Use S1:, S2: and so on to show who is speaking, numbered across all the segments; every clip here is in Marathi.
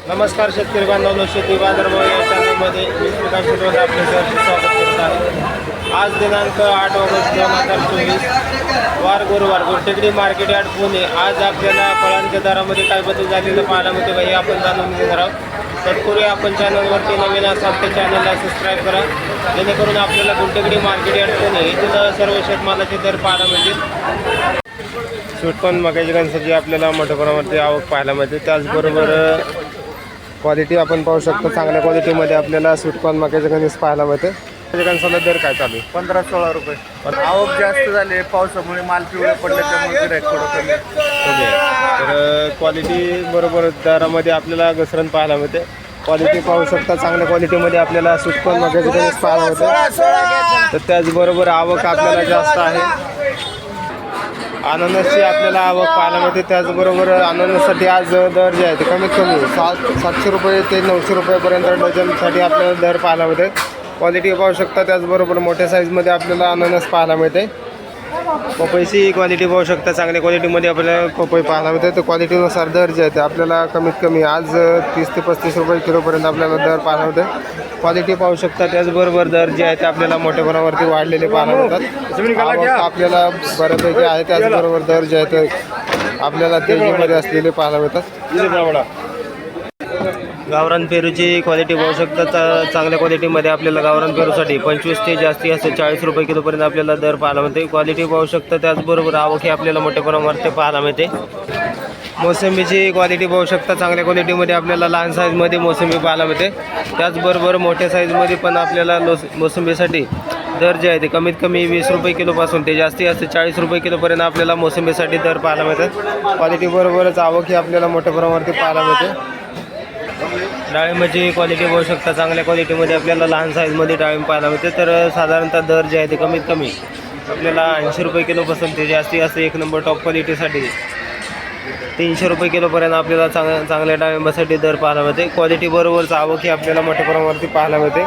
S1: नमस्कार शेतकरी बांधवांनो, शेती बाजारभाव या चॅनलमध्ये मी प्रकाश शिरोळे आपले सहर्ष स्वागत करत आहे। आज दिनांक 8 ऑगस्ट 2024 वार गुरुवार, गुरटेकडी मार्केट यार्ड पुणे। आज आपल्याला फळांच्या दरामध्ये काय बदल झालेलं पाहायला मिळते हे आपण जाणून घेणार आहोत। तत्पूर्वी आपण चॅनलवरती नवीन असाल तर चॅनलला सबस्क्राईब करा, जेणेकरून आपल्याला गुरटेकडी मार्केट यार्ड पुणे येथील सर्व शेतमालाचे दर पाहायला मिळतील। स्वीटकॉर्न मक्याची कणसाची आपल्याला मोठ्या प्रमाणावरती आवक पाहायला मिळते। त्याचबरोबर क्वालिटी आपण पाहू शकतो, चांगल्या क्वालिटीमध्ये आपल्याला स्वीटकॉर्न मक्याचे कणीस पाहायला मिळते। कणसाला दर काय चालू आहे?
S2: 15-16 रुपये। पण आवक जास्त झाली पावसामुळे, माल पिवळे पडले त्यामुळे गिऱ्हाईक थोडं कमी आहे।
S1: तर क्वालिटी बरोबर दरामध्ये आपल्याला घसरण पाहायला मिळते। क्वालिटी पाहू शकता, चांगल्या क्वालिटीमध्ये आपल्याला स्वीटकॉर्न मक्याचे कणीस पाहायला मिळते। तर त्याचबरोबर आवक आपल्याला जास्त आहे। अननसची आपल्याला आवक पाहायला मिळते। त्याचबरोबर अननससाठी आज दर जे आहे ते कमीत कमी 700 रुपये ते 900 रुपयापर्यंत डझनसाठी आपल्याला दर पाहायला मिळते। क्वालिटी पाहू शकता, त्याचबरोबर मोठ्या साईजमध्ये आपल्याला अननस पाहायला मिळते। पपईची क्वालिटी पाहू शकता, चांगल्या क्वालिटीमध्ये आपल्याला पपई पाहायला मिळते। तर क्वालिटीनुसार दर जे आहे ते आपल्याला कमीत कमी आज 30 ते 35 रुपये किलोपर्यंत आपल्याला दर पाहायला मिळते। क्वालिटी पाहू शकता, त्याचबरोबर दर जे आहे ते आपल्याला मोठ्या प्रमाणावरती वाढलेले पाहायला मिळतात। आपल्याला बऱ्यापैकी आहे, त्याचबरोबर दर जे आहे ते आपल्याला तेजीमध्ये असलेले पाहायला मिळतात। गावरान पेरूची क्वालिटी पाहू शकता, चांगल्या क्वालिटीमध्ये आपल्याला गावरान पेरूसाठी 25 ते जास्ती असे 40 रुपये किलोपर्यंत आपल्याला दर पाहायला मिळते। क्वालिटी पाहू शकता, त्याचबरोबर आवक ही आपल्याला मोठ्या प्रमाणावरती पाहायला मिळते। मोसंबीची क्वालिटी पाहू शकता, चांगल्या क्वालिटीमध्ये आपल्याला लहान साईजमध्ये मोसंबी पाहायला मिळते। त्याचबरोबर मोठ्या साईजमध्ये पण आपल्याला मोसंबीसाठी दर जे आहे ते कमीत कमी 20 रुपये किलोपासून ते जास्ती असते 40 रुपये किलोपर्यंत आपल्याला मोसंबीसाठी दर पाहायला मिळतात। क्वालिटीबरोबरच आवक ही आपल्याला मोठ्या प्रमाणावरती पाहायला मिळते। डाळिंबाची क्वालिटी पाहू शकता, चांगल्या क्वालिटीमध्ये आपल्याला लहान साईजमध्ये डाळिंब पाहायला मिळते। तर साधारणतः दर जे आहे ते कमीत कमी आपल्याला 80 रुपये किलोपासून ते जास्ती असते एक नंबर टॉप क्वालिटीसाठी 300 रुपये किलोपर्यंत आपल्याला चांगल्या डाळिंबासाठी दर पाहायला मिळते। क्वालिटीबरोबरच आवक ही आपल्याला मोठ्या प्रमाणावरती पाहायला मिळते।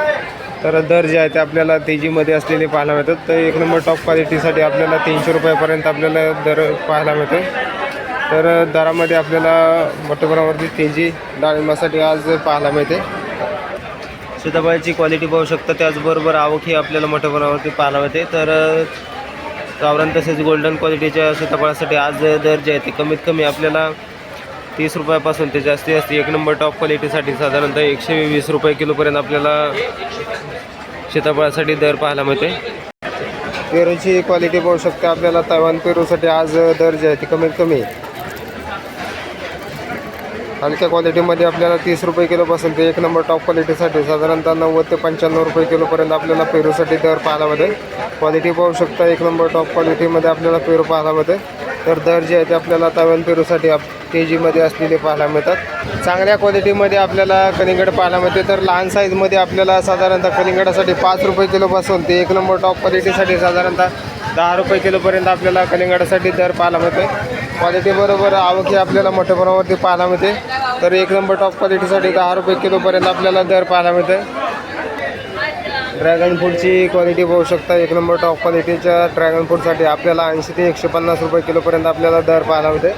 S1: तर दर जे आहे ते आपल्याला तेजीमध्ये असलेले पाहायला मिळतात। तर एक नंबर टॉप क्वालिटीसाठी आपल्याला 300 रुपयापर्यंत आपल्याला दर पाहायला मिळते। तर दरामध्ये आपल्याला मोठ्या प्रमाणावरती तेजी डाळिंबासाठी आज पाहायला मिळते। सीताफळाची क्वालिटी पाहू शकता, त्याचबरोबर आवक ही आपल्याला मोठ्या प्रमाणावरती पाहायला मिळते। तर गावरान तसेच गोल्डन क्वालिटीच्या सीताफळासाठी आज दर जे आहे ते कमीत कमी आपल्याला 30 रुपयापासून ते जास्ती असते एक नंबर टॉप क्वालिटीसाठी साधारणतः 120 रुपये किलोपर्यंत आपल्याला सीताफळासाठी दर पाहायला मिळते। पेरूची क्वालिटी पाहू शकता, आपल्याला तैवान पेरूसाठी आज दर जे आहे ते कमीत कमी हलक्या क्वालिटीमध्ये आपल्याला 30 रुपये किलोपासून ते एक नंबर टॉप क्वालिटीसाठी साधारणतः 90 ते 95 रुपये किलोपर्यंत आपल्याला पेरूसाठी दर पाहायला मिळते। क्वालिटी पाहू शकता, एक नंबर टॉप क्वालिटीमध्ये आपल्याला पेरू पाहायला मिळते। तर दर जे आहे ते आपल्याला तैवान पेरूसाठी तेजीमध्ये असलेले पाहायला मिळतात। चांगल्या क्वालिटीमध्ये आपल्याला कलिंगड पाहायला मिळते। तर लहान साईजमध्ये आपल्याला साधारणतः कलिंगडासाठी 5 रुपये किलोपासून ते एक नंबर टॉप क्वालिटीसाठी साधारणतः 10 रुपये किलोपर्यंत आपल्याला कलिंगडासाठी दर पाहायला मिळते। क्वालिटीबरोबर आवक ही आपल्याला मोठ्या प्रमाणावरती पाहायला मिळते। तर एक नंबर टॉप क्वालिटीसाठी 10 रुपये किलोपर्यंत आपल्याला दर पाहायला मिळते। ड्रॅगन फ्रूटची क्वालिटी पाहू शकता, एक नंबर टॉप क्वालिटीच्या ड्रॅगन फ्रूटसाठी आपल्याला 80 ते 150 रुपये किलोपर्यंत आपल्याला दर पाहायला मिळते।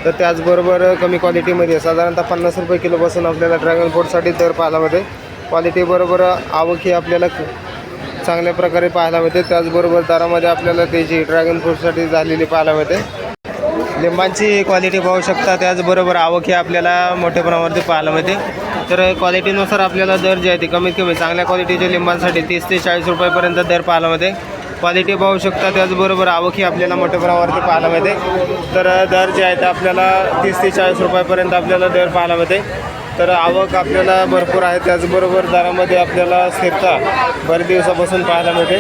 S1: तर त्याचबरोबर कमी क्वालिटीमध्ये साधारणतः 50 रुपये किलोपासून आपल्याला ड्रॅगन फ्रूटसाठी दर पाहायला मिळते। क्वालिटीबरोबर आवक ही आपल्याला चांगल्या प्रकारे पाहायला मिळते। त्याचबरोबर दरामध्ये आपल्याला त्याची ड्रॅगन फ्रूटसाठी झालेली पाहायला मिळते। लिंबांची क्वालिटी पाहू शकता, त्याचबरोबर आवक ही आपल्याला मोठ्या प्रमाणावरती पाहायला मिळते। तर क्वालिटीनुसार आपल्याला दर जे आहे ते कमीत कमी चांगल्या क्वालिटीच्या लिंबांसाठी 30 ते 40 रुपयापर्यंत दर पाहायला मिळते। क्वालिटी पाहू शकता, त्याचबरोबर आवक ही आपल्याला मोठ्या प्रमाणावरती पाहायला मिळते। तर दर जे आहे ते आपल्याला 30 ते 40 रुपयापर्यंत आपल्याला दर पाहायला मिळते। तर आवक आपल्याला भरपूर आहे, त्याचबरोबर दरामध्ये आपल्याला स्थिरता बरेच दिवसापासून पाहायला मिळते।